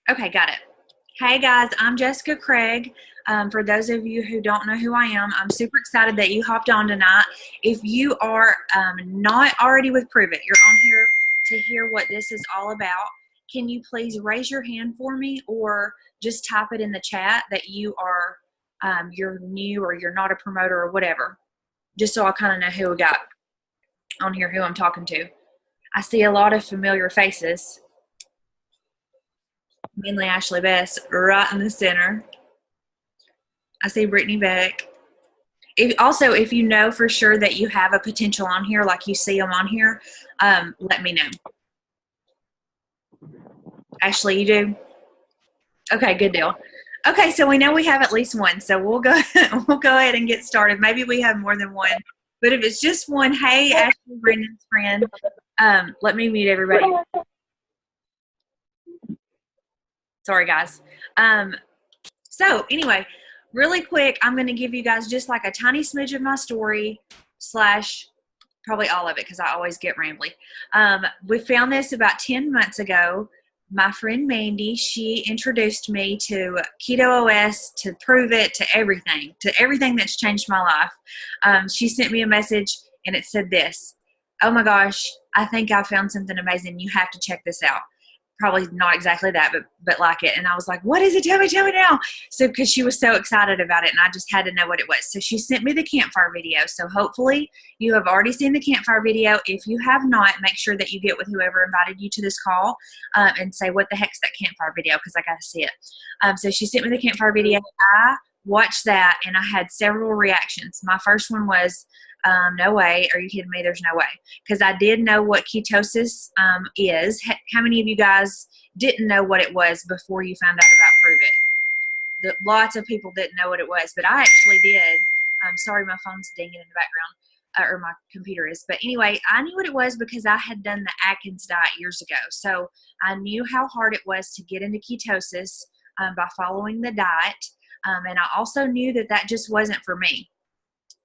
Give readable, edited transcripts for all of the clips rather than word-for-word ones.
Okay, got it. Hey guys, I'm Jessica Craig. For those of you who don't know who I am, I'm super excited that you hopped on tonight. If you are not already with Prove It, you're on here to hear what this is all about. Can you please raise your hand for me, or just type it in the chat that you are you're new or you're not a promoter or whatever, just so I kind of know who we got on here, who I'm talking to. I see a lot of familiar faces. Mainly Ashley Best, right in the center. I see Brittany Beck. Also, if you know for sure that you have a potential on here, like you see them on here, let me know. Ashley, you do? Okay, good deal. Okay, so we know we have at least one, so we'll go we'll go ahead and get started. Maybe we have more than one, but if it's just one, hey, Ashley, Brendan's friend, let me mute everybody. Sorry, guys. So anyway, really quick, I'm going to give you guys just like a tiny smidge of my story slash probably all of it because I always get rambly. We found this about 10 months ago. My friend Mandy, she introduced me to Keto OS, to Prove It, to everything that's changed my life. She sent me a message and it said this: "Oh my gosh, I think I found something amazing. You have to check this out." Probably not exactly that, but like it. And I was like, "What is it? Tell me now." So, because she was so excited about it and I just had to know what it was. So she sent me the campfire video. So hopefully you have already seen the campfire video. If you have not, make sure that you get with whoever invited you to this call and say, "What the heck's that campfire video?" Because I got to see it. So she sent me the campfire video. I watched that and I had several reactions. My first one was, "No way. Are you kidding me? There's no way." Because I did know what ketosis is. How many of you guys didn't know what it was before you found out about Prove It? Lots of people didn't know what it was, but I actually did. Sorry, my phone's dinging in the background, or my computer is. But anyway, I knew what it was because I had done the Atkins diet years ago. So I knew how hard it was to get into ketosis by following the diet. And I also knew that that just wasn't for me.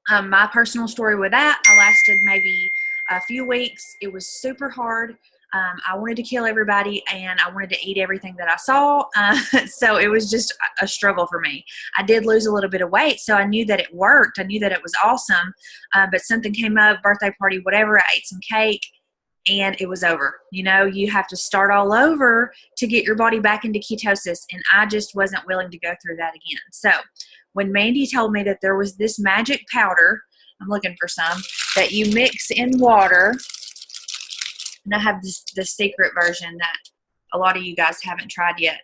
My personal story with that, I lasted maybe a few weeks. It was super hard. I wanted to kill everybody and I wanted to eat everything that I saw. So it was just a struggle for me. I did lose a little bit of weight, so I knew that it worked. I knew that it was awesome. But something came up, birthday party, whatever. I ate some cake and it was over. You know, you have to start all over to get your body back into ketosis. And I just wasn't willing to go through that again. So when Mandy told me that there was this magic powder, I'm looking for some, that you mix in water, and I have the secret version that a lot of you guys haven't tried yet.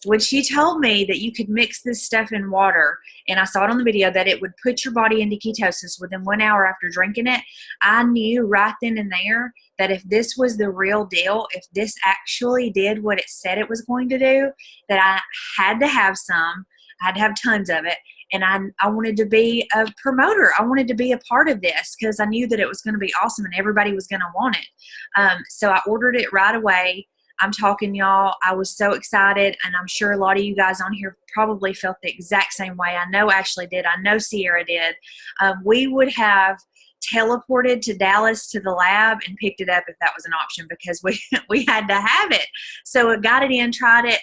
When she told me that you could mix this stuff in water, and I saw it on the video that it would put your body into ketosis within 1 hour after drinking it, I knew right then and there that if this was the real deal, if this actually did what it said it was going to do, that I had to have some. I had to have tons of it. And I wanted to be a promoter. I wanted to be a part of this because I knew that it was going to be awesome and everybody was going to want it. So I ordered it right away. I'm talking, y'all, I was so excited, and I'm sure a lot of you guys on here probably felt the exact same way. I know Ashley did. I know Sierra did. We would have teleported to Dallas to the lab and picked it up if that was an option because we had to have it. So I got it in, tried it.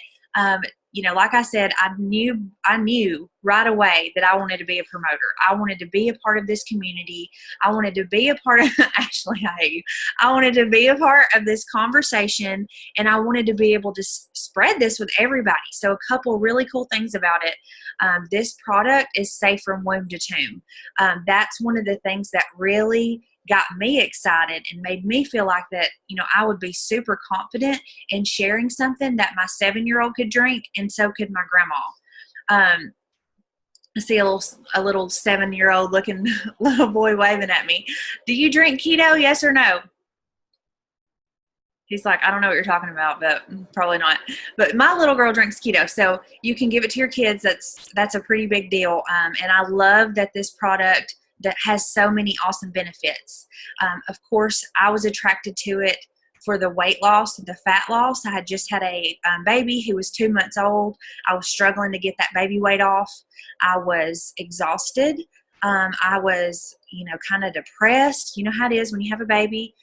You know, like I said, I knew right away that I wanted to be a promoter. I wanted to be a part of this community. I wanted to be a part of, Ashley, I hate you. I wanted to be a part of this conversation, and I wanted to be able to spread this with everybody. So a couple really cool things about it. This product is safe from womb to tomb. That's one of the things that really got me excited and made me feel like that, you know, I would be super confident in sharing something that my 7-year-old could drink, and so could my grandma. I see a little 7-year-old looking little boy waving at me. Do you drink keto? Yes or no? He's like, I don't know what you're talking about, but probably not. But my little girl drinks keto, so you can give it to your kids. That's a pretty big deal. And I love that this product that has so many awesome benefits. Of course, I was attracted to it for the weight loss, the fat loss. I had just had a baby who was 2 months old. I was struggling to get that baby weight off. I was exhausted. I was, kind of depressed. You know how it is when you have a baby.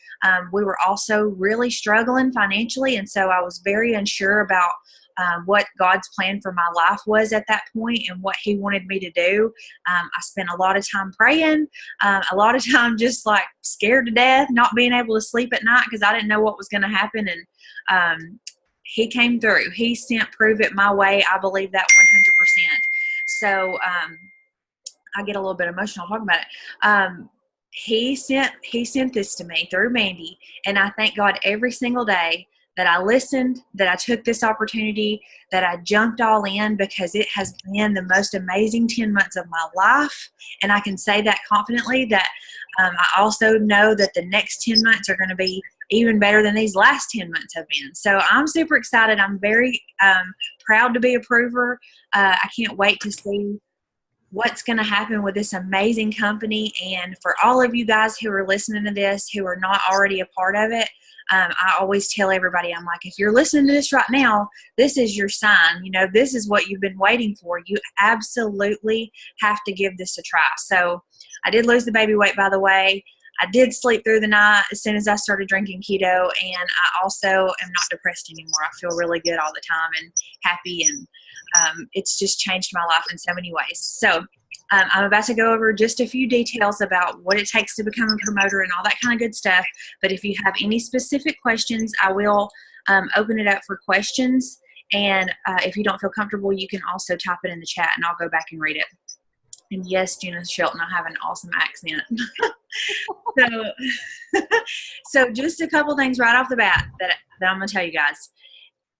We were also really struggling financially, and so I was very unsure about what God's plan for my life was at that point and what He wanted me to do. I spent a lot of time praying, a lot of time just like scared to death, not being able to sleep at night because I didn't know what was going to happen. And He came through. He sent Prove It my way. I believe that 100%. So I get a little bit emotional talking about it. He sent this to me through Mandy, and I thank God every single day that I listened, that I took this opportunity, that I jumped all in, because it has been the most amazing 10 months of my life. And I can say that confidently, that I also know that the next 10 months are going to be even better than these last 10 months have been. So I'm super excited. I'm very proud to be a prover. I can't wait to see what's going to happen with this amazing company. And for all of you guys who are listening to this, who are not already a part of it, I always tell everybody, I'm like, if you're listening to this right now, this is your sign. This is what you've been waiting for. You absolutely have to give this a try. So I did lose the baby weight, by the way. I did sleep through the night as soon as I started drinking keto, and I also am not depressed anymore. I feel really good all the time and happy, and it's just changed my life in so many ways. So I'm about to go over just a few details about what it takes to become a promoter and all that kind of good stuff. But if you have any specific questions, I will open it up for questions. And if you don't feel comfortable, you can also type it in the chat, and I'll go back and read it. And yes, Jenna Shelton, I have an awesome accent. So just a couple things right off the bat that I'm going to tell you guys.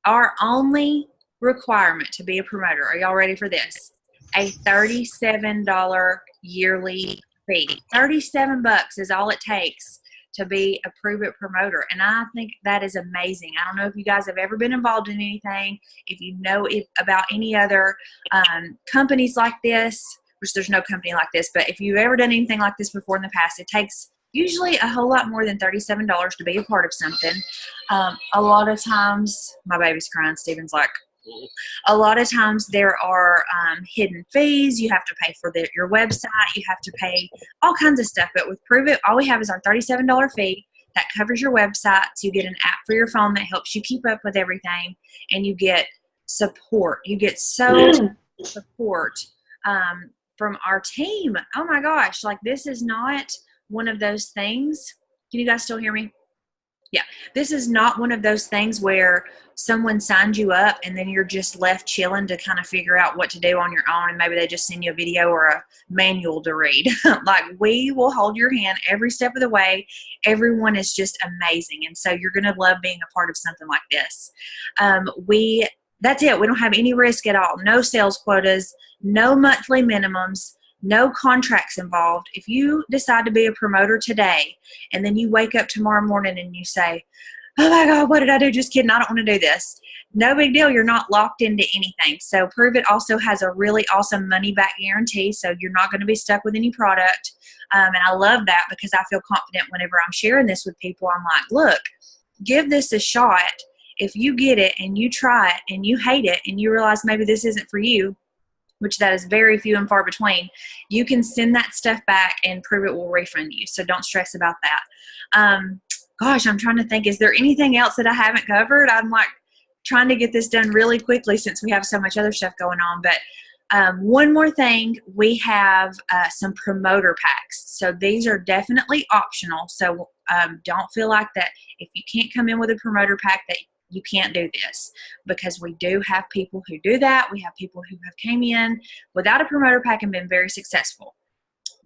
Our only requirement to be a promoter, are y'all ready for this? A $37 yearly fee. $37 is all it takes to be a Prove It promoter. And I think that is amazing. I don't know if you guys have ever been involved in anything, if you know about any other companies like this, which there's no company like this, but if you've ever done anything like this before in the past, it takes usually a whole lot more than $37 to be a part of something. A lot of times, my baby's crying, Steven's like, a lot of times there are hidden fees. You have to pay for your website. You have to pay all kinds of stuff. But with Prove It, all we have is our $37 fee that covers your website. So you get an app for your phone that helps you keep up with everything, and you get support. You get so much support from our team. Oh my gosh, like this is not one of those things. Can you guys still hear me? Yeah, this is not one of those things where someone signed you up and then you're just left chilling to kind of figure out what to do on your own, and maybe they just send you a video or a manual to read. Like, we will hold your hand every step of the way. Everyone is just amazing, and so you're going to love being a part of something like this. That's it. We don't have any risk at all. No sales quotas, no monthly minimums, no contracts involved. If you decide to be a promoter today and then you wake up tomorrow morning and you say, oh my God, what did I do? Just kidding. I don't want to do this. No big deal. You're not locked into anything. So Prove It also has a really awesome money back guarantee. So you're not going to be stuck with any product. And I love that because I feel confident whenever I'm sharing this with people. I'm like, look, give this a shot. If you get it and you try it and you hate it and you realize maybe this isn't for you, which that is very few and far between, you can send that stuff back and Prove It will refund you. So don't stress about that. Gosh, I'm trying to think, is there anything else that I haven't covered? I'm like trying to get this done really quickly since we have so much other stuff going on. But one more thing, we have some promoter packs. So these are definitely optional. So don't feel like that if you can't come in with a promoter pack that you can't do this, because we do have people who do that. We have people who have came in without a promoter pack and been very successful.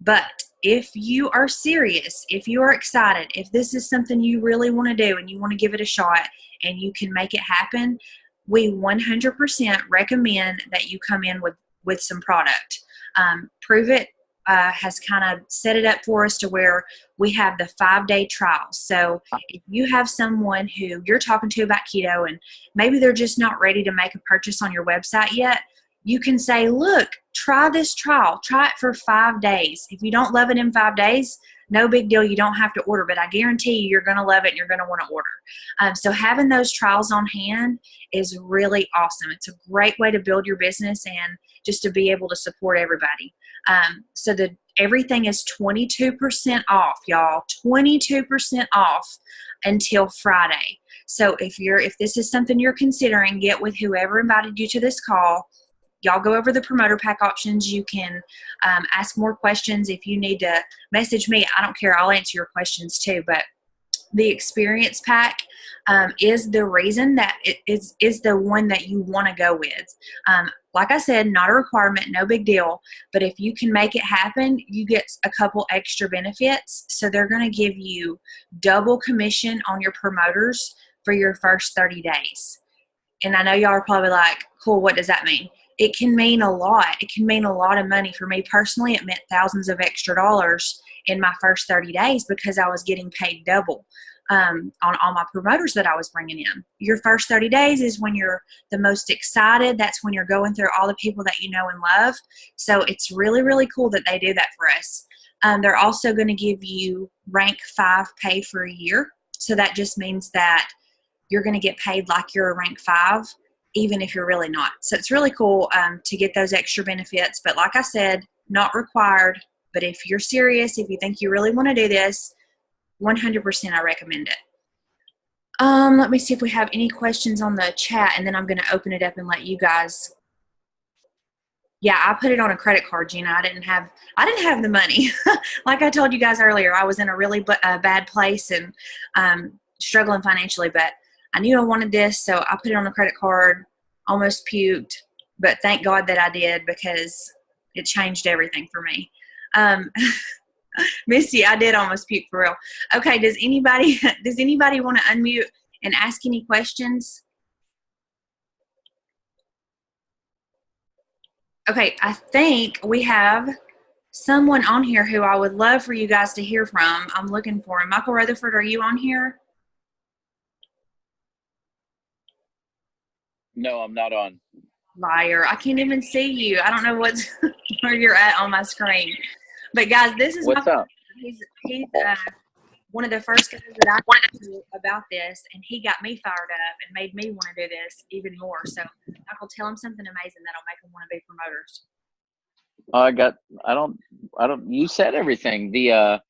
But if you are serious, if you are excited, if this is something you really want to do and you want to give it a shot and you can make it happen, we 100% recommend that you come in with some product. Prove It has kind of set it up for us to where we have the 5-day trial. So if you have someone who you're talking to about keto and maybe they're just not ready to make a purchase on your website yet, you can say, look, try this trial. Try it for 5 days. If you don't love it in 5 days, no big deal. You don't have to order, but I guarantee you're going to love it and you're going to want to order. So having those trials on hand is really awesome. It's a great way to build your business and just to be able to support everybody. So everything is 22% off, y'all. 22% off until Friday. So if this is something you're considering, get with whoever invited you to this call. Y'all go over the promoter pack options. You can ask more questions. If you need to message me, I don't care. I'll answer your questions too. But the experience pack is the reason that it is the one that you want to go with. Like I said, not a requirement, no big deal. But if you can make it happen, you get a couple extra benefits. So they're going to give you double commission on your promoters for your first 30 days. And I know y'all are probably like, cool, what does that mean? It can mean a lot. It can mean a lot of money. For me personally, it meant thousands of extra dollars in my first 30 days because I was getting paid double on all my promoters that I was bringing in. Your first 30 days is when you're the most excited. That's when you're going through all the people that you know and love. So it's really, really cool that they do that for us. They're also going to give you rank 5 pay for a year. So that just means that you're going to get paid like you're a rank 5, even if you're really not. So it's really cool to get those extra benefits. But like I said, not required. But if you're serious, if you think you really want to do this, 100% I recommend it. Let me see if we have any questions on the chat, and then I'm going to open it up and let you guys. Yeah, I put it on a credit card, Gina. I didn't have the money. Like I told you guys earlier, I was in a really bad place and struggling financially, but I knew I wanted this, so I put it on a credit card, almost puked, but thank God that I did because it changed everything for me. Misty, I did almost puke for real. Okay, does anybody want to unmute and ask any questions? Okay, I think we have someone on here who I would love for you guys to hear from. I'm looking for him. Michael Rutherford, are you on here? No, I'm not on. Liar. I can't even see you. I don't know where you're at on my screen. But guys, this is What's up? He's one of the first guys that I talked to about this, and he got me fired up and made me want to do this even more. So, Michael, tell him something amazing that'll make him want to be promoters. You said everything. Hey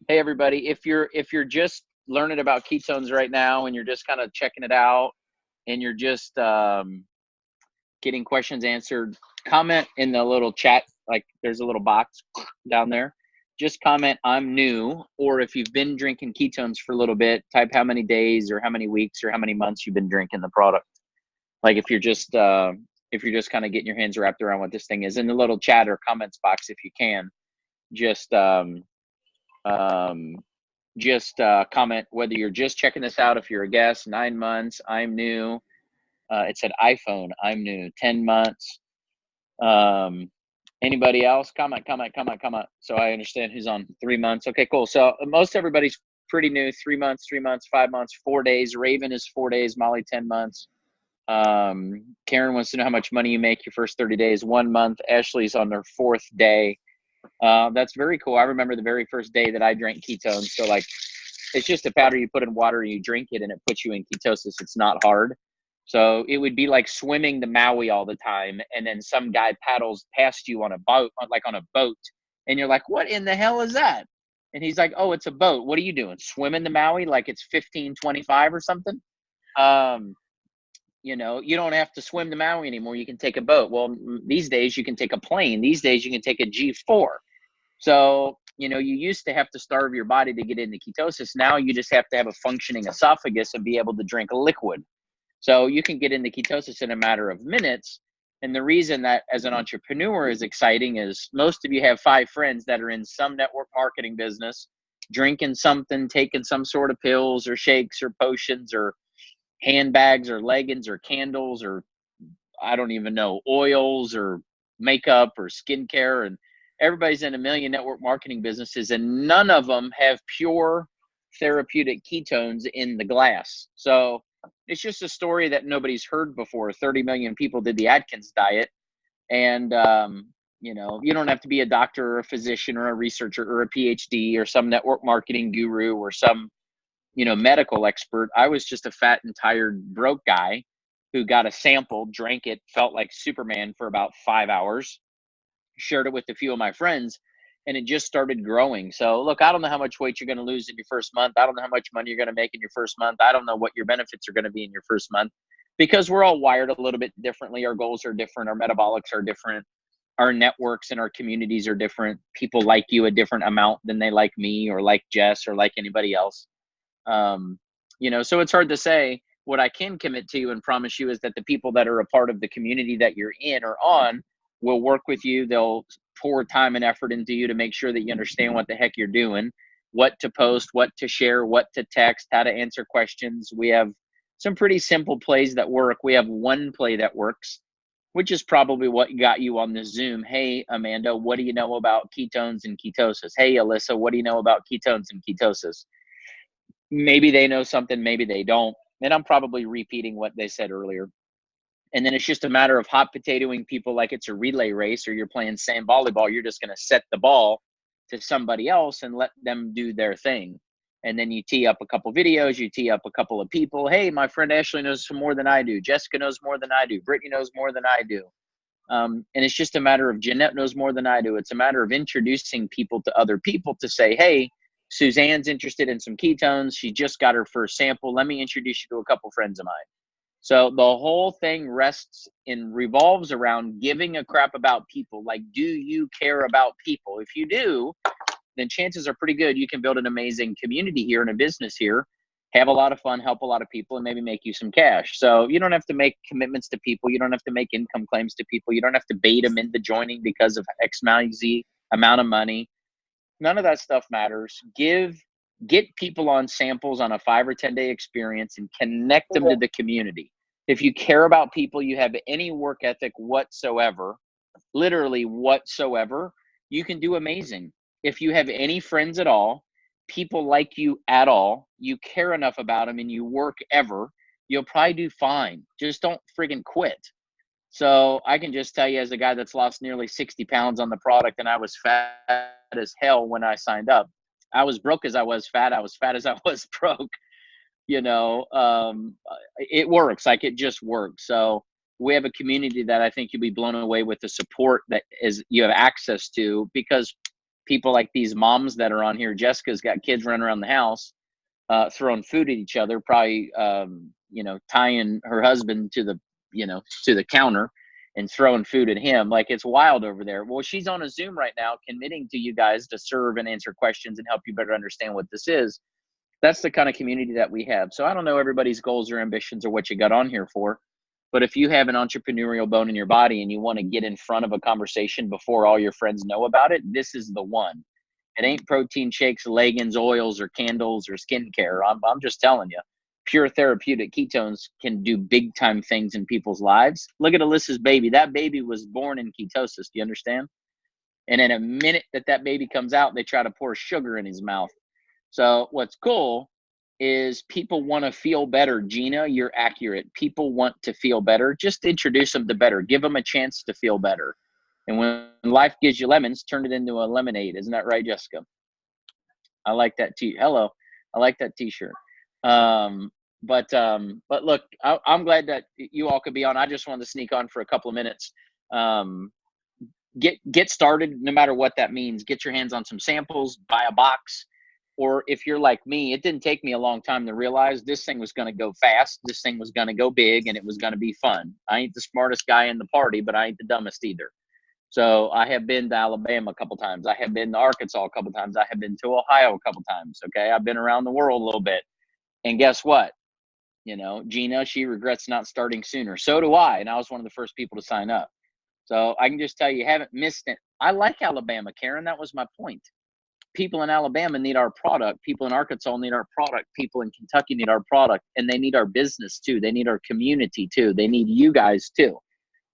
everybody, if you're just learning about ketones right now and you're just kind of checking it out and you're just getting questions answered, comment in the little chat, like there's a little box down there. Just comment, I'm new, or if you've been drinking ketones for a little bit, type how many days or how many weeks or how many months you've been drinking the product. Like if you're just kind of getting your hands wrapped around what this thing is, in the little chat or comments box, if you can, just comment whether you're just checking this out. If you're a guest, 9 months, I'm new. It said iPhone, I'm new, 10 months. Anybody else? Comment. So I understand who's on 3 months. Okay, cool. So most everybody's pretty new. 3 months, 5 months, 4 days. Raven is 4 days. Molly, 10 months. Karen wants to know how much money you make your first 30 days. 1 month. Ashley's on their 4th day. That's very cool. I remember the very first day that I drank ketones. So like, it's just a powder you put in water, you drink it, and it puts you in ketosis. It's not hard. So it would be like swimming the Maui all the time, and then some guy paddles past you on a boat, and you're like, what in the hell is that? And he's like, oh, it's a boat. What are you doing? Swimming the Maui like it's 1525 or something? You don't have to swim the Maui anymore. You can take a boat. Well, these days you can take a plane. These days you can take a G4. So, you used to have to starve your body to get into ketosis. Now you just have to have a functioning esophagus and be able to drink a liquid. So you can get into ketosis in a matter of minutes. And the reason that as an entrepreneur is exciting is most of you have 5 friends that are in some network marketing business, drinking something, taking some sort of pills or shakes or potions or handbags or leggings or candles or I don't even know, oils or makeup or skincare. And everybody's in a million network marketing businesses, and none of them have pure therapeutic ketones in the glass. So it's just a story that nobody's heard before. 30 million people did the Atkins diet. And, you don't have to be a doctor or a physician or a researcher or a PhD or some network marketing guru or some, medical expert. I was just a fat and tired, broke guy who got a sample, drank it, felt like Superman for about 5 hours, shared it with a few of my friends, and it just started growing. So look, I don't know how much weight you're going to lose in your first month. I don't know how much money you're going to make in your first month. I don't know what your benefits are going to be in your first month, because we're all wired a little bit differently. Our goals are different. Our metabolics are different. Our networks and our communities are different. People like you a different amount than they like me or like Jess or like anybody else. You know, so it's hard to say. What I can commit to you and promise you is that the people that are a part of the community that you're in or on will work with you. They'll pour time and effort into you to make sure that you understand what the heck you're doing, what to post, what to share, what to text, how to answer questions. We have some pretty simple plays that work. We have one play that works, which is probably what got you on this Zoom. Hey, Amanda, what do you know about ketones and ketosis? Hey, Alyssa, what do you know about ketones and ketosis? Maybe they know something, maybe they don't. And I'm probably repeating what they said earlier. And then it's just a matter of hot potatoing people like it's a relay race, or you're playing sand volleyball. You're just going to set the ball to somebody else and let them do their thing. And then you tee up a couple videos, you tee up a couple of people. Hey, my friend Ashley knows some more than I do. Jessica knows more than I do. Brittany knows more than I do. And it's just a matter of Jeanette knows more than I do. It's a matter of introducing people to other people to say, hey, Suzanne's interested in some ketones. She just got her first sample. Let me introduce you to a couple friends of mine. So the whole thing revolves around giving a crap about people. Like, do you care about people? If you do, then chances are pretty good you can build an amazing community here and a business here, have a lot of fun, help a lot of people, and maybe make you some cash. So you don't have to make commitments to people. You don't have to make income claims to people. You don't have to bait them into joining because of X amount of money. None of that stuff matters. Get people on samples on a 5 or 10 day experience and connect them to the community. If you care about people, you have any work ethic whatsoever, literally whatsoever, you can do amazing. If you have any friends at all, people like you at all, you care enough about them and you work ever, you'll probably do fine. Just don't friggin' quit. So I can just tell you, as a guy that's lost nearly 60 pounds on the product, and I was fat as hell when I signed up. I was broke as I was fat. I was fat as I was broke. You know, it works. Like, it just works. So we have a community that I think you'll be blown away with the support that is you have access to, because people like these moms that are on here, Jessica's got kids running around the house, throwing food at each other, probably, you know, tying her husband to the counter and throwing food at him. Like, it's wild over there. Well, she's on a Zoom right now, committing to you guys to serve and answer questions and help you better understand what this is. That's the kind of community that we have. So I don't know everybody's goals or ambitions or what you got on here for, but if you have an entrepreneurial bone in your body and you want to get in front of a conversation before all your friends know about it, this is the one. It ain't protein shakes, leggings, oils, or candles, or skincare. I'm just telling you, pure therapeutic ketones can do big time things in people's lives. Look at Alyssa's baby. That baby was born in ketosis. Do you understand? And in a minute that baby comes out, they try to pour sugar in his mouth. So what's cool is people want to feel better. Gina, you're accurate. People want to feel better. Just introduce them to better. Give them a chance to feel better. And when life gives you lemons, turn it into a lemonade. Isn't that right, Jessica? I like that hello. I like that t-shirt. But look, I'm glad that you all could be on. I just wanted to sneak on for a couple of minutes. Get started, no matter what that means. Get your hands on some samples, buy a box. Or if you're like me, it didn't take me a long time to realize this thing was going to go fast. This thing was going to go big, and it was going to be fun. I ain't the smartest guy in the party, but I ain't the dumbest either. So I have been to Alabama a couple times. I have been to Arkansas a couple times. I have been to Ohio a couple times. Okay. I've been around the world a little bit. And guess what? You know, Gina, she regrets not starting sooner. So do I. And I was one of the first people to sign up. So I can just tell you haven't missed it. I like Alabama, Karen. That was my point. People in Alabama need our product. People in Arkansas need our product. People in Kentucky need our product. And they need our business too. They need our community too. They need you guys too.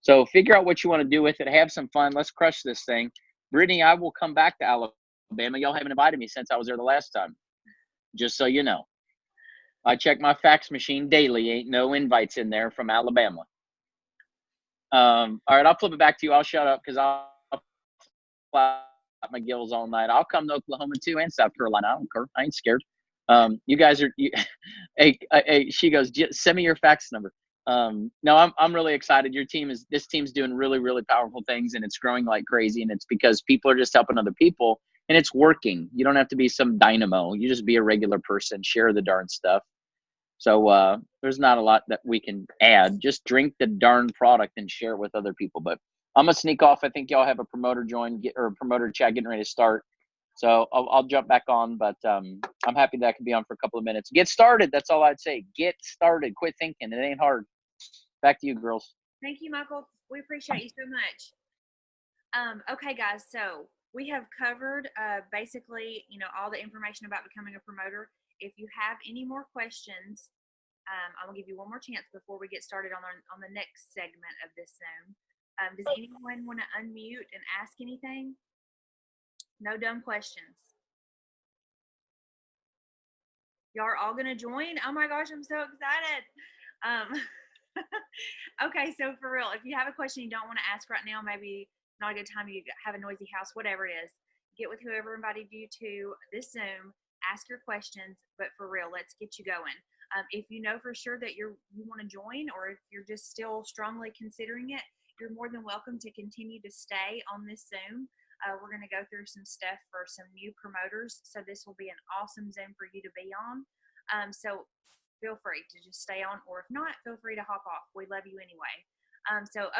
So figure out what you want to do with it. Have some fun. Let's crush this thing. Brittany, I will come back to Alabama. Y'all haven't invited me since I was there the last time. Just so you know. I check my fax machine daily. Ain't no invites in there from Alabama. All right, I'll flip it back to you. I'll shut up because I'll flap my gills all night. I'll come to Oklahoma too and South Carolina. I don't care. I ain't scared. You guys are. Hey, she goes. Send me your fax number. No, I'm really excited. This team's doing really, really powerful things, and it's growing like crazy. And it's because people are just helping other people, and it's working. You don't have to be some dynamo. You just be a regular person, share the darn stuff. So there's not a lot that we can add. Just drink the darn product and share it with other people. But I'm gonna sneak off. I think y'all have a promoter or a promoter chat getting ready to start. So I'll jump back on, but I'm happy that I can be on for a couple of minutes. Get started. That's all I'd say. Get started. Quit thinking. It ain't hard. Back to you, girls. Thank you, Michael. We appreciate you so much. Okay, guys. So we have covered basically, all the information about becoming a promoter. If you have any more questions, I'm gonna give you one more chance before we get started on the next segment of this Zoom. Does anyone want to unmute and ask anything? No dumb questions. Y'all are all gonna join? Oh my gosh, I'm so excited. Okay, so for real, if you have a question you don't want to ask right now, maybe not a good time, you have a noisy house, whatever it is, get with whoever invited you to this Zoom, ask your questions, but for real, let's get you going. If you know for sure that you want to join, or if you're just still strongly considering it, you're more than welcome to continue to stay on this Zoom. We're going to go through some stuff for some new promoters, so this will be an awesome Zoom for you to be on. So feel free to just stay on, or if not, feel free to hop off. We love you anyway.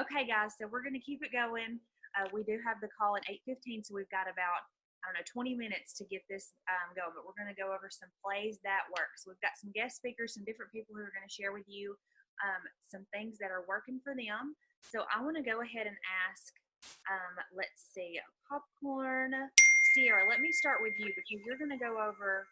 Okay, guys, so we're going to keep it going. We do have the call at 8:15, so we've got about 20 minutes to get this going, but we're going to go over some plays that work. So we've got some guest speakers, some different people who are going to share with you some things that are working for them. So I want to go ahead and ask, let's see, Popcorn, Sierra, let me start with you, because you're going to go over,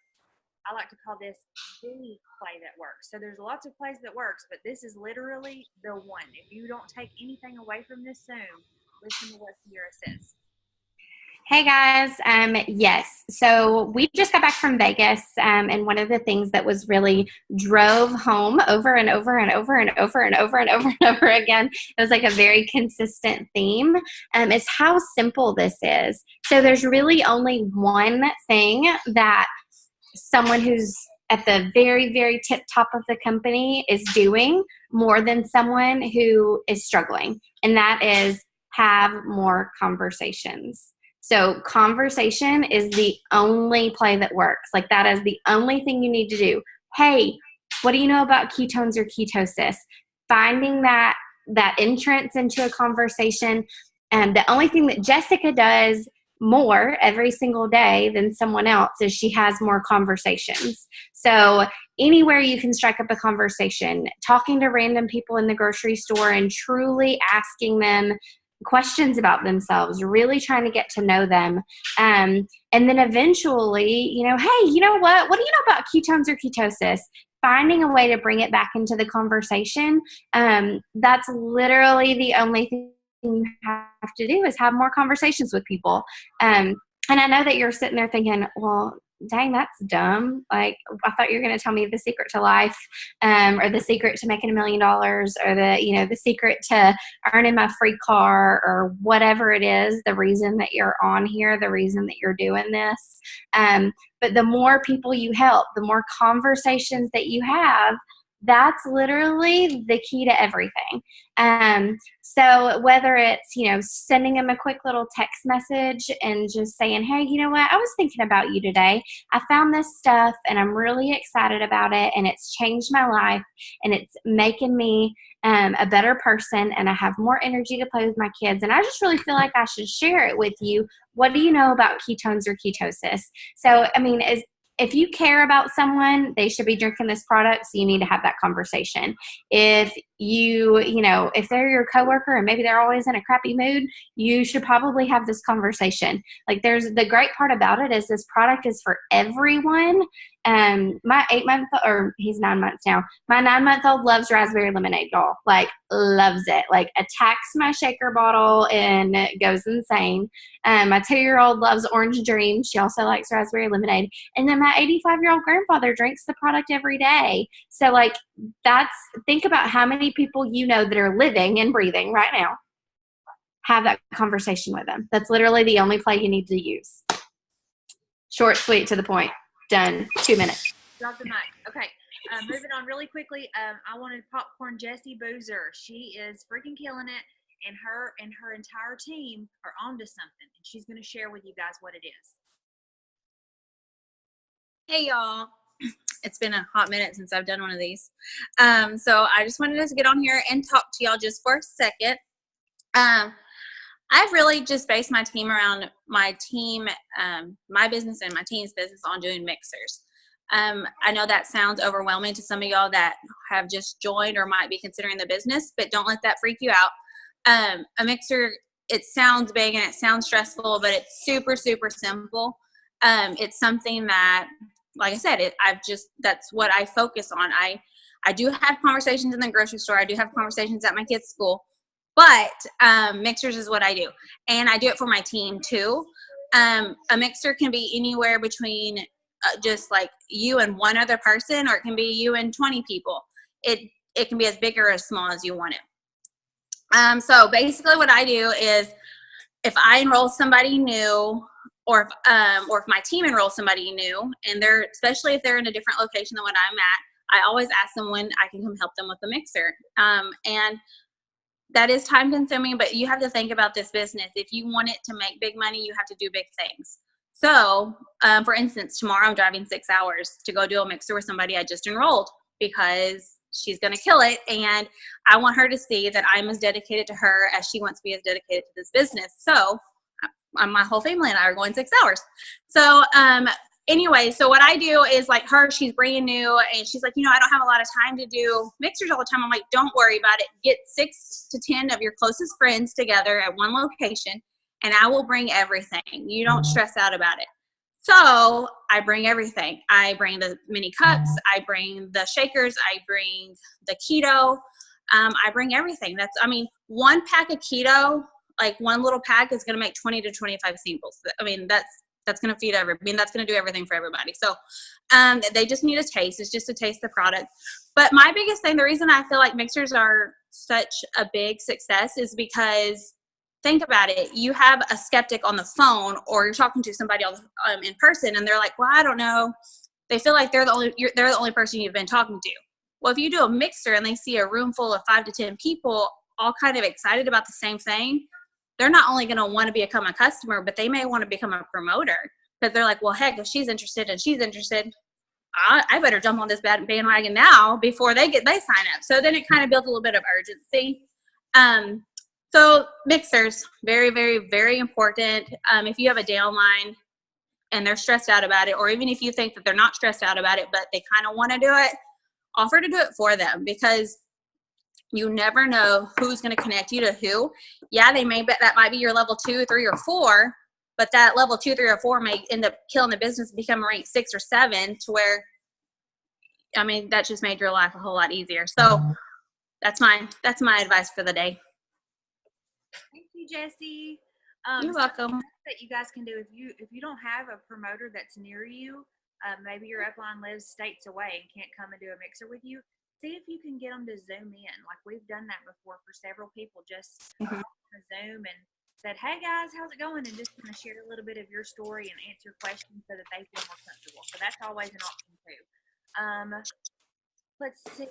I like to call this the play that works. So there's lots of plays that works, but this is literally the one. If you don't take anything away from this Zoom, listen to what Sierra says. Hey guys, yes. So we just got back from Vegas, and one of the things that was really drove home over and over and over and over and over and over and over again, it was like a very consistent theme, is how simple this is. So there's really only one thing that someone who's at the very, very tip top of the company is doing more than someone who is struggling, and that is have more conversations. So conversation is the only play that works. Like, that is the only thing you need to do. Hey, what do you know about ketones or ketosis? Finding that entrance into a conversation. And the only thing that Jessica does more every single day than someone else is she has more conversations. So anywhere you can strike up a conversation, talking to random people in the grocery store and truly asking them questions about themselves, really trying to get to know them. And then eventually, hey, you know what do you know about ketones or ketosis? Finding a way to bring it back into the conversation. That's literally the only thing you have to do, is have more conversations with people. And I know that you're sitting there thinking, well, dang, that's dumb. Like, I thought you were going to tell me the secret to life, or the secret to making $1 million, or the secret to earning my free car, or whatever it is, the reason that you're on here, the reason that you're doing this. But the more people you help, the more conversations that you have, that's literally the key to everything. So whether it's, sending them a quick little text message and just saying, hey, you know what, I was thinking about you today. I found this stuff and I'm really excited about it, and it's changed my life, and it's making me a better person, and I have more energy to play with my kids, and I just really feel like I should share it with you. What do you know about ketones or ketosis? So, if you care about someone, they should be drinking this product, so you need to have that conversation. If if they're your coworker and maybe they're always in a crappy mood, you should probably have this conversation. Like, there's the great part about it is this product is for everyone. My 8-month, or he's 9 months now, my 9-month-old loves raspberry lemonade, y'all. Like, loves it. Like, attacks my shaker bottle and goes insane. My 2-year-old loves Orange Dream. She also likes raspberry lemonade. And then my 85-year-old grandfather drinks the product every day. So, like, think about how many people that are living and breathing right now. Have that conversation with them. That's literally the only play you need to use. Short, sweet, to the point. Done. 2 minutes. Drop the mic. Okay. Moving on really quickly. I wanted popcorn Jessie Boozer. She is freaking killing it, and her entire team are onto something, and she's going to share with you guys what it is. Hey y'all, it's been a hot minute since I've done one of these. So I just wanted to get on here and talk to y'all just for a second. I've really just based my team around my team, my business and my team's business on doing mixers. I know that sounds overwhelming to some of y'all that have just joined or might be considering the business, but don't let that freak you out. A mixer, it sounds big and it sounds stressful, but it's super, super simple. It's something that, like I said, that's what I focus on. I do have conversations in the grocery store. I do have conversations at my kids' school, but mixers is what I do. And I do it for my team too. A mixer can be anywhere between just like you and one other person, or it can be you and 20 people. It can be as big or as small as you want it. So basically what I do is if I enroll somebody new, or if my team enrolls somebody new, and especially if they're in a different location than what I'm at, I always ask them when I can come help them with the mixer. And that is time consuming, but you have to think about this business. If you want it to make big money, you have to do big things. So, for instance, tomorrow I'm driving 6 hours to go do a mixer with somebody I just enrolled because she's going to kill it. And I want her to see that I'm as dedicated to her as she wants to be as dedicated to this business. So my whole family and I are going 6 hours. So, anyway, so what I do is like her, she's brand new and she's like, I don't have a lot of time to do mixers all the time. I'm like, don't worry about it. Get 6 to 10 of your closest friends together at one location and I will bring everything. You don't stress out about it. So I bring everything. I bring the mini cups. I bring the shakers. I bring the keto. I bring everything. One pack of keto, like one little pack is going to make 20 to 25 samples. That's going to feed that's going to do everything for everybody. So they just need a taste. It's just to taste the product. But my biggest thing, the reason I feel like mixers are such a big success is because think about it. You have a skeptic on the phone or you're talking to somebody in person and they're like, well, I don't know. They feel like they're the only person you've been talking to. Well, if you do a mixer and they see a room full of 5 to 10 people all kind of excited about the same thing, they're not only going to want to become a customer, but they may want to become a promoter because they're like, well, heck, if she's interested and she's interested, I better jump on this bandwagon now before they sign up. So then it kind of builds a little bit of urgency. So mixers, very, very, very important. If you have a downline and they're stressed out about it, or even if you think that they're not stressed out about it, but they kind of want to do it, offer to do it for them because you never know who's going to connect you to who. Yeah, that might be your level 2, 3, or 4, but that level 2, 3, or 4 may end up killing the business and become a rank 6 or 7 to where, that just made your life a whole lot easier. So that's my advice for the day. Thank you, Jessie. You're welcome. That you guys can do if you don't have a promoter that's near you, maybe your upline lives states away and can't come and do a mixer with you. See if you can get them to Zoom in. Like we've done that before for several people, just on Zoom and said, hey guys, how's it going? And just kind of share a little bit of your story and answer questions so that they feel more comfortable. So that's always an option too. Let's see,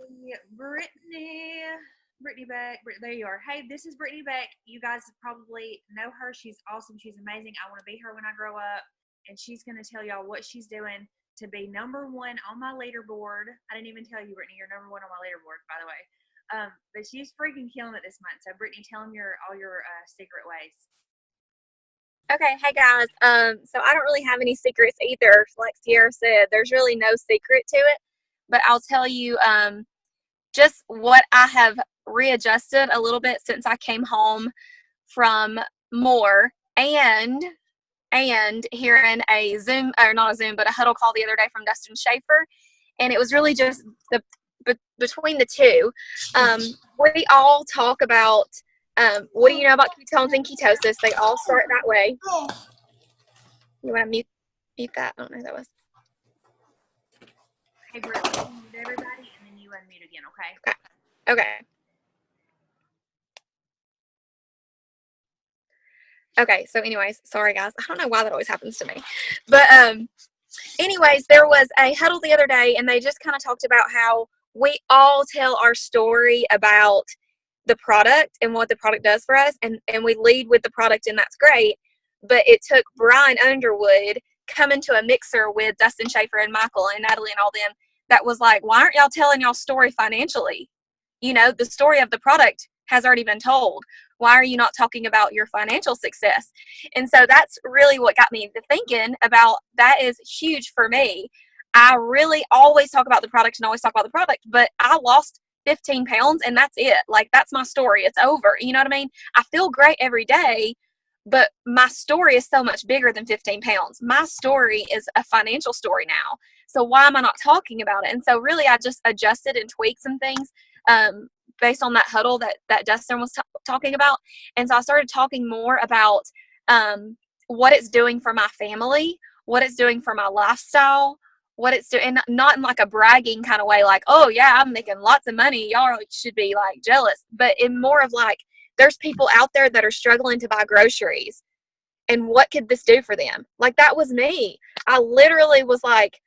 Brittany Beck, there you are. Hey, this is Brittany Beck. You guys probably know her. She's awesome. She's amazing. I want to be her when I grow up. And she's going to tell y'all what she's doing to be number 1 on my leaderboard. I didn't even tell you, Brittany, you're number 1 on my leaderboard, by the way. But she's freaking killing it this month. So, Brittany, tell them all your secret ways. Okay, hey guys. So I don't really have any secrets either. Like Sierra said, there's really no secret to it. But I'll tell you just what I have readjusted a little bit since I came home from Moore and hearing a Zoom, or not a Zoom, but a huddle call the other day from Dustin Schaefer. And it was really just between the two. We all talk about what do you know about ketones and ketosis? They all start that way. You want to mute that? I don't know who that was. Hey, Brittany, mute everybody, and then you unmute again, okay? Okay. Okay, so anyways, sorry guys. I don't know why that always happens to me. But anyways, there was a huddle the other day, and they just kind of talked about how we all tell our story about the product and what the product does for us, and we lead with the product, and that's great. But it took Brian Underwood coming to a mixer with Dustin Schaefer and Michael and Natalie and all them that was like, why aren't y'all telling y'all story financially? You know, the story of the product has already been told. Why are you not talking about your financial success? And so that's really what got me to thinking about that is huge for me. I really always talk about the product and always talk about the product, but I lost 15 pounds and that's it. Like, that's my story. It's over. You know what I mean? I feel great every day, but my story is so much bigger than 15 pounds. My story is a financial story now. So why am I not talking about it? And so really I just adjusted and tweaked some things based on that huddle that Dustin was talking about. And so I started talking more about what it's doing for my family, what it's doing for my lifestyle, what it's doing, and not in like a bragging kind of way, like, oh yeah, I'm making lots of money, y'all should be like jealous, but in more of like, there's people out there that are struggling to buy groceries, and what could this do for them? Like, that was me. I literally was like,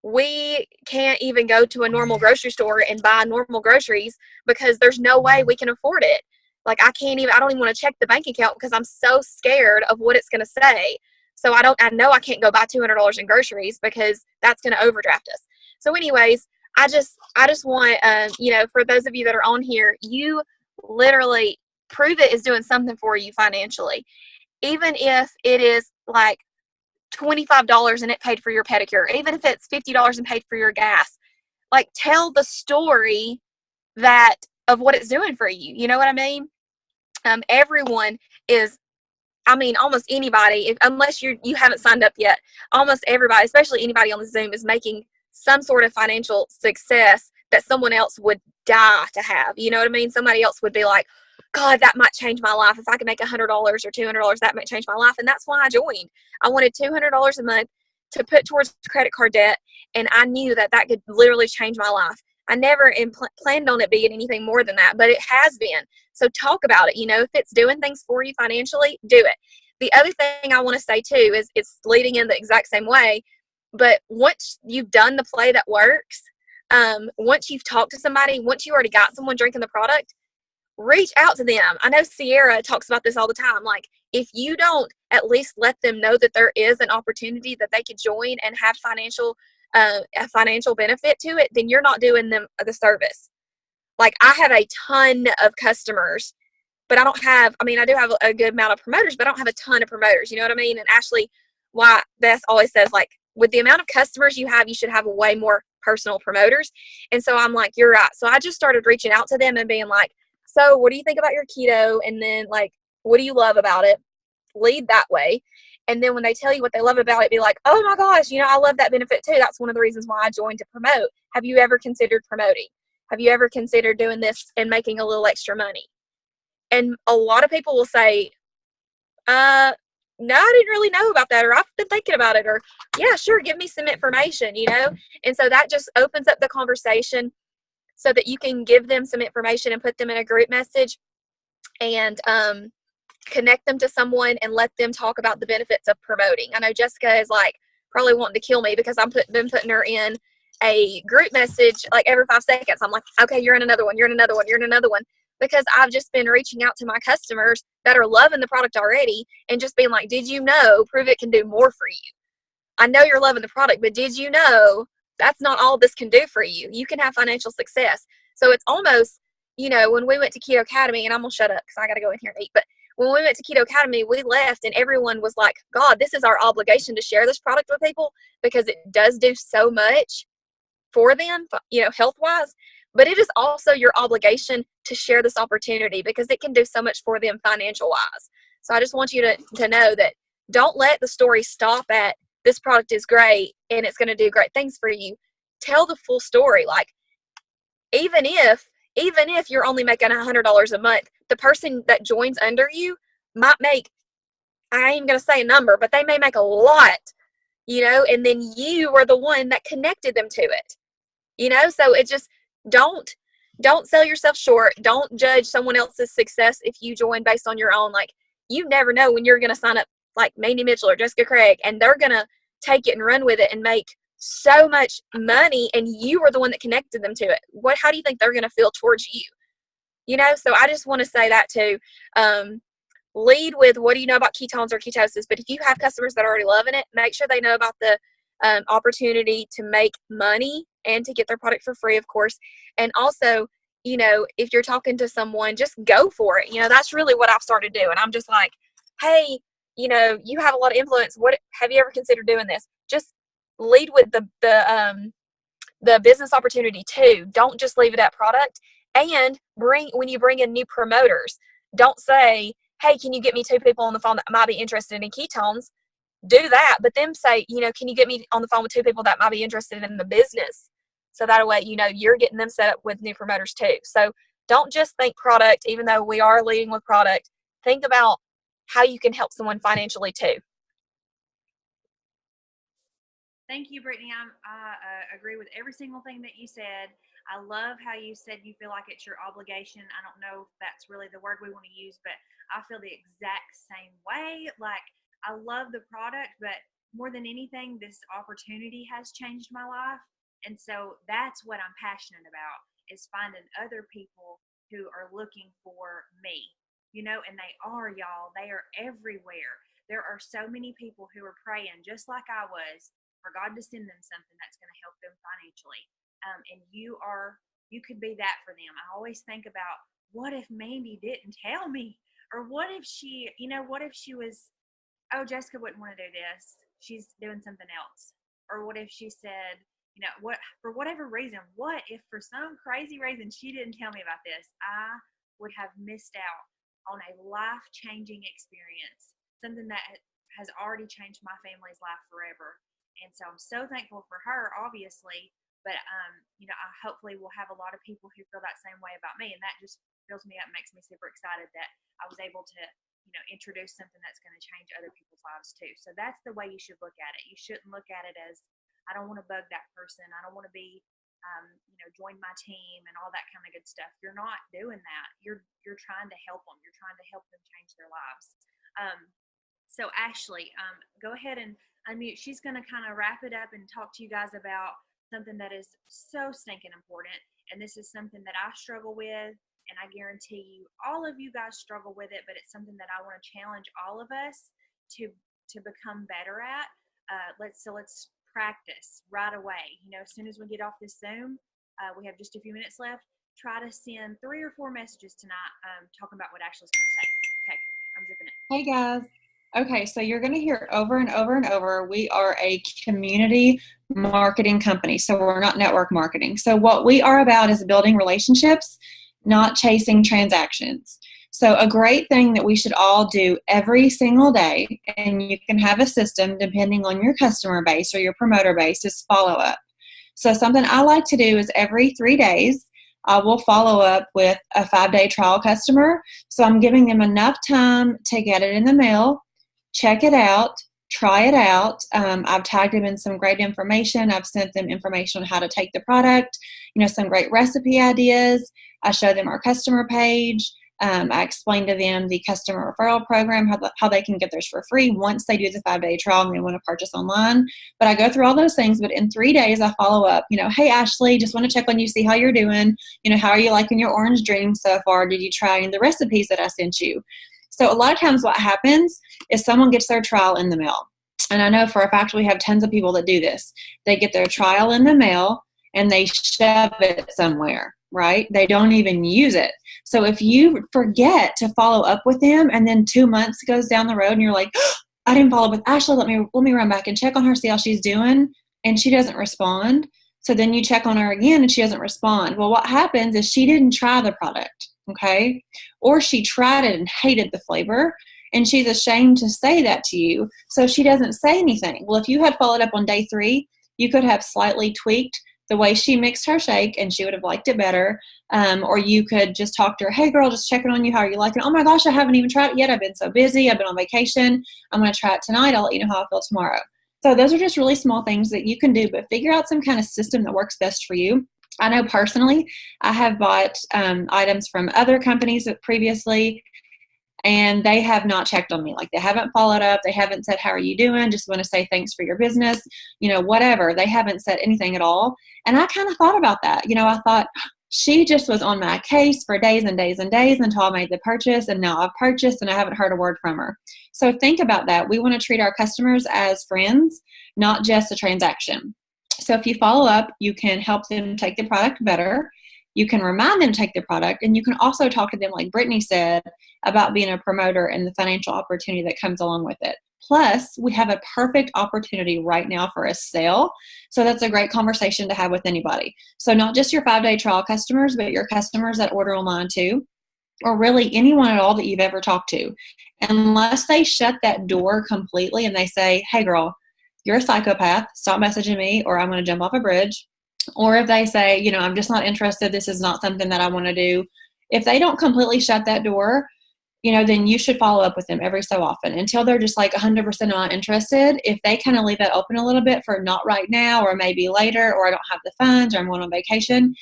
we can't even go to a normal grocery store and buy normal groceries because there's no way we can afford it. Like, I don't even want to check the bank account because I'm so scared of what it's going to say. So I know I can't go buy $200 in groceries because that's going to overdraft us. So anyways, I just want, for those of you that are on here, you literally Pruvit is doing something for you financially. Even if it is like $25 and it paid for your pedicure, even if it's $50 and paid for your gas, like, tell the story of what it's doing for you. You know what I mean? Everyone is, almost anybody, unless you haven't signed up yet, almost everybody, especially anybody on the Zoom, is making some sort of financial success that someone else would die to have. You know what I mean? Somebody else would be like, God, that might change my life. If I could make $100 or $200, that might change my life. And that's why I joined. I wanted $200 a month to put towards credit card debt, and I knew that could literally change my life. I never planned on it being anything more than that, but it has been. So talk about it. If it's doing things for you financially, do it. The other thing I want to say too is it's leading in the exact same way, but once you've done the play that works, once you've talked to somebody, once you already got someone drinking the product, reach out to them. I know Sierra talks about this all the time. Like, if you don't at least let them know that there is an opportunity that they could join and have a financial benefit to it, then you're not doing them the service. Like, I have a ton of customers, but I do have a good amount of promoters, but I don't have a ton of promoters. You know what I mean? And Ashley, why Beth always says, like, with the amount of customers you have, you should have way more personal promoters. And so I'm like, you're right. So I just started reaching out to them and being like, so what do you think about your keto? And then, like, what do you love about it? Lead that way. And then when they tell you what they love about it, be like, oh my gosh, I love that benefit too. That's one of the reasons why I joined to promote. Have you ever considered promoting? Have you ever considered doing this and making a little extra money? And a lot of people will say, no, I didn't really know about that, or I've been thinking about it, or yeah, sure, give me some information, And so that just opens up the conversation so that you can give them some information and put them in a group message and connect them to someone and let them talk about the benefits of promoting. I know Jessica is like probably wanting to kill me because I'm putting her in a group message like every 5 seconds. I'm like, okay, you're in another one, you're in another one, you're in another one. Because I've just been reaching out to my customers that are loving the product already and just being like, did you know Pruvit can do more for you? I know you're loving the product, but did you know that's not all this can do for you? You can have financial success. So it's almost, when we went to Keto Academy, and I'm going to shut up because I got to go in here and eat, but when we went to Keto Academy, we left and everyone was like, God, this is our obligation to share this product with people because it does do so much for them, health-wise. But it is also your obligation to share this opportunity because it can do so much for them financial-wise. So I just want you to know that don't let the story stop at this product is great and it's going to do great things for you. Tell the full story. Like, even if you're only making $100 a month, the person that joins under you might make, I ain't going to say a number, but they may make a lot, and then you were the one that connected them to it, so it just, don't sell yourself short. Don't judge someone else's success if you join based on your own. Like, you never know when you're going to sign up like Mandy Mitchell or Jessica Craig, and they're going to take it and run with it and make so much money, and you were the one that connected them to it. How do you think they're going to feel towards you? You know, so I just want to say that too. Lead with, what do you know about ketones or ketosis? But if you have customers that are already loving it, make sure they know about the opportunity to make money and to get their product for free, of course. And also, you know, if you're talking to someone, just go for it. You know, that's really what I've started doing. I'm just like, hey, you know, you have a lot of influence. What have you ever considered doing this? Just lead with the business opportunity too. Don't just leave it at product. And when you bring in new promoters, don't say, hey, can you get me 2 people on the phone that might be interested in ketones? Do that, but then say, you know, can you get me on the phone with 2 people that might be interested in the business? So that way, you know, you're getting them set up with new promoters too. So don't just think product, even though we are leading with product. Think about how you can help someone financially too. Thank you, Brittany. I agree with every single thing that you said. I love how you said you feel like it's your obligation. I don't know if that's really the word we want to use, but I feel the exact same way. Like, I love the product, but more than anything, this opportunity has changed my life. And so that's what I'm passionate about, is finding other people who are looking for me, you know, and they are, y'all. They are everywhere. There are so many people who are praying just like I was for God to send them something that's going to help them financially. And you could be that for them. I always think about, what if Mandy didn't tell me? Or what if she, you know, what if she was, oh, Jessica wouldn't want to do this, she's doing something else. Or what if she said, you know, what, for whatever reason, what if for some crazy reason she didn't tell me about this? I would have missed out on a life-changing experience, something that has already changed my family's life forever. And so I'm so thankful for her, obviously, but, you know, I hopefully will have a lot of people who feel that same way about me. And that just fills me up, makes me super excited that I was able to, you know, introduce something that's going to change other people's lives too. So that's the way you should look at it. You shouldn't look at it as, I don't want to bug that person. I don't want to be, you know, join my team and all that kind of good stuff. You're not doing that. You're trying to help them. You're trying to help them change their lives. So Ashley, go ahead and unmute. She's going to kind of wrap it up and talk to you guys about something that is so stinking important. And this is something that I struggle with, and I guarantee you, all of you guys struggle with it, but it's something that I want to challenge all of us to become better at. Let's practice right away. You know, as soon as we get off this Zoom, we have just a few minutes left. Try to send 3 or 4 messages tonight talking about what Ashley's going to say. Okay, I'm zipping it. Hey guys. Okay, so you're going to hear over and over and over, we are a community marketing company, so we're not network marketing. So what we are about is building relationships, not chasing transactions. So a great thing that we should all do every single day, and you can have a system depending on your customer base or your promoter base, is follow up. So something I like to do is every 3 days, I will follow up with a 5-day trial customer. So I'm giving them enough time to get it in the mail, check it out, try it out. I've tagged them in some great information. I've sent them information on how to take the product, you know, some great recipe ideas. I show them our customer page. I explain to them the customer referral program, how they can get theirs for free once they do the 5-day trial and they want to purchase online. But I go through all those things, but in 3 days I follow up, you know, hey Ashley, just want to check on you, see how you're doing. You know, how are you liking your orange dream so far? Did you try any of the recipes that I sent you? So a lot of times what happens is someone gets their trial in the mail. And I know for a fact we have tons of people that do this. They get their trial in the mail and they shove it somewhere, right? They don't even use it. So if you forget to follow up with them and then 2 months goes down the road and you're like, oh, I didn't follow up with Ashley, let me run back and check on her, see how she's doing, and she doesn't respond. So then you check on her again and she doesn't respond. Well, what happens is she didn't try the product, okay? Or she tried it and hated the flavor, and she's ashamed to say that to you, so she doesn't say anything. Well, if you had followed up on day 3, you could have slightly tweaked the way she mixed her shake and she would have liked it better. Or you could just talk to her, hey girl, just checking on you, how are you liking it? Oh my gosh, I haven't even tried it yet. I've been so busy. I've been on vacation. I'm going to try it tonight. I'll let you know how I feel tomorrow. So those are just really small things that you can do, but figure out some kind of system that works best for you. I know personally, I have bought items from other companies previously, and they have not checked on me. Like, they haven't followed up. They haven't said, how are you doing? Just want to say thanks for your business, whatever. They haven't said anything at all. And I kind of thought about that. I thought, she just was on my case for days and days and days until I made the purchase, and now I've purchased and I haven't heard a word from her. So think about that. We want to treat our customers as friends, not just a transaction. So if you follow up, you can help them take the product better. You can remind them to take the product, and you can also talk to them, like Brittany said, about being a promoter and the financial opportunity that comes along with it. Plus, we have a perfect opportunity right now for a sale. So that's a great conversation to have with anybody. So not just your 5-day trial customers, but your customers that order online too, or really anyone at all that you've ever talked to. Unless they shut that door completely and they say, hey girl, you're a psychopath, stop messaging me, or I'm going to jump off a bridge. Or if they say, I'm just not interested, this is not something that I want to do. If they don't completely shut that door, then you should follow up with them every so often until they're just like 100% not interested. If they kind of leave that open a little bit for not right now, or maybe later, or I don't have the funds, or I'm going on vacation,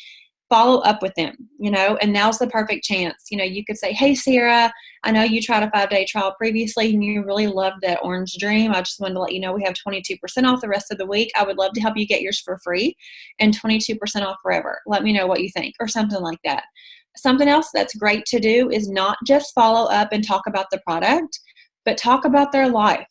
follow up with them, and now's the perfect chance. You could say, hey, Sarah, I know you tried a 5-day trial previously and you really loved that Orange Dream. I just wanted to let you know we have 22% off the rest of the week. I would love to help you get yours for free and 22% off forever. Let me know what you think, or something like that. Something else that's great to do is not just follow up and talk about the product, but talk about their life.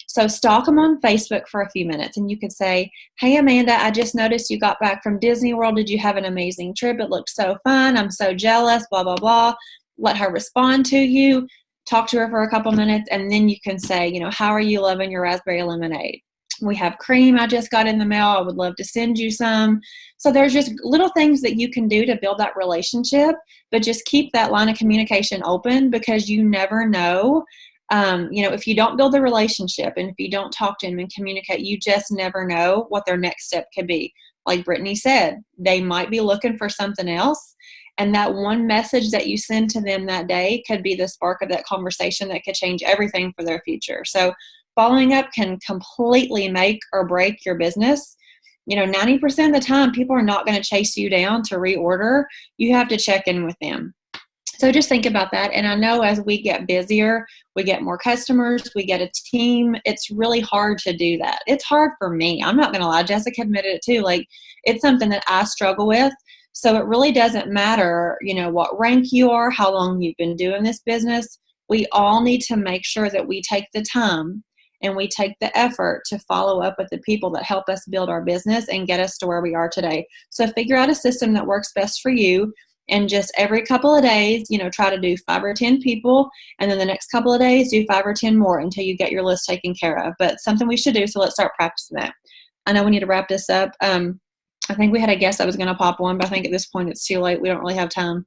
So stalk them on Facebook for a few minutes, and you could say, hey, Amanda, I just noticed you got back from Disney World. Did you have an amazing trip? It looked so fun. I'm so jealous, blah, blah, blah. Let her respond to you. Talk to her for a couple minutes, and then you can say, how are you loving your raspberry lemonade? We have cream I just got in the mail. I would love to send you some. So there's just little things that you can do to build that relationship, but just keep that line of communication open, because you never know. If you don't build the relationship and if you don't talk to them and communicate, you just never know what their next step could be. Like Brittany said, they might be looking for something else. And that one message that you send to them that day could be the spark of that conversation that could change everything for their future. So following up can completely make or break your business. 90% of the time, people are not going to chase you down to reorder. You have to check in with them. So just think about that. And I know as we get busier, we get more customers, we get a team. It's really hard to do that. It's hard for me. I'm not going to lie. Jessica admitted it too. Like, it's something that I struggle with. So it really doesn't matter, what rank you are, how long you've been doing this business. We all need to make sure that we take the time and we take the effort to follow up with the people that help us build our business and get us to where we are today. So figure out a system that works best for you. And just every couple of days, try to do 5 or 10 people. And then the next couple of days, do 5 or 10 more until you get your list taken care of. But something we should do. So let's start practicing that. I know we need to wrap this up. I think we had a guest that was going to pop one, but I think at this point it's too late. We don't really have time.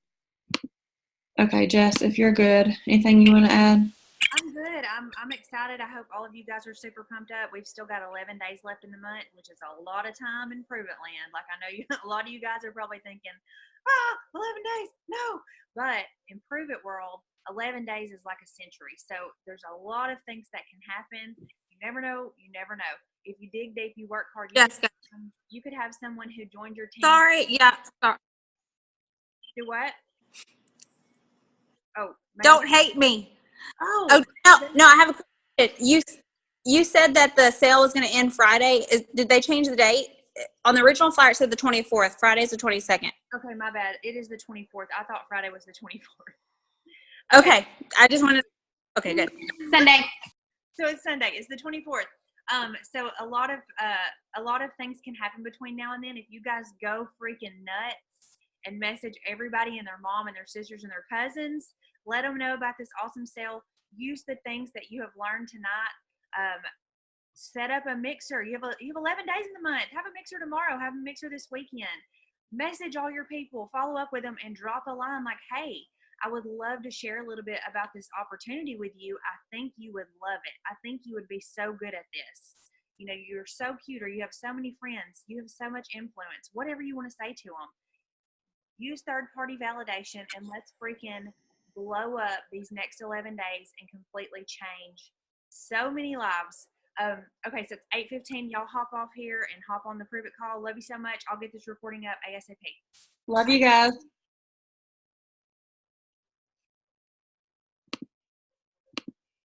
Okay, Jess, if you're good, anything you want to add? I'm good. I'm excited. I hope all of you guys are super pumped up. We've still got 11 days left in the month, which is a lot of time in Prove-It Land. Like, I know a lot of you guys are probably thinking, 11 days, no. But in Prove-It world, 11 days is like a century. So there's a lot of things that can happen. You never know. You never know. If you dig deep, you work hard. You could have someone who joined your team. Sorry. Do what? Oh, Don't hate me. Oh no, I have a question. You said that the sale was going to end Friday. Did they change the date? On the original flyer, it said the 24th. Friday's the 22nd. Okay, my bad. It is the 24th. I thought Friday was the 24th. Okay, I just wanted. Okay, good. Sunday. So it's Sunday. It's the 24th. So a lot of things can happen between now and then. If you guys go freaking nuts and message everybody and their mom and their sisters and their cousins, let them know about this awesome sale. Use the things that you have learned tonight. Set up a mixer. You have 11 days in the month. Have a mixer tomorrow. Have a mixer this weekend. Message all your people. Follow up with them and drop a line like, hey, I would love to share a little bit about this opportunity with you. I think you would love it. I think you would be so good at this. You're so cute, or you have so many friends. You have so much influence. Whatever you want to say to them. Use third-party validation, and let's freaking blow up these next 11 days and completely change so many lives. Okay, so it's 8:15. Y'all hop off here and hop on the Prove It call. Love you so much. I'll get this recording up ASAP. Love you guys.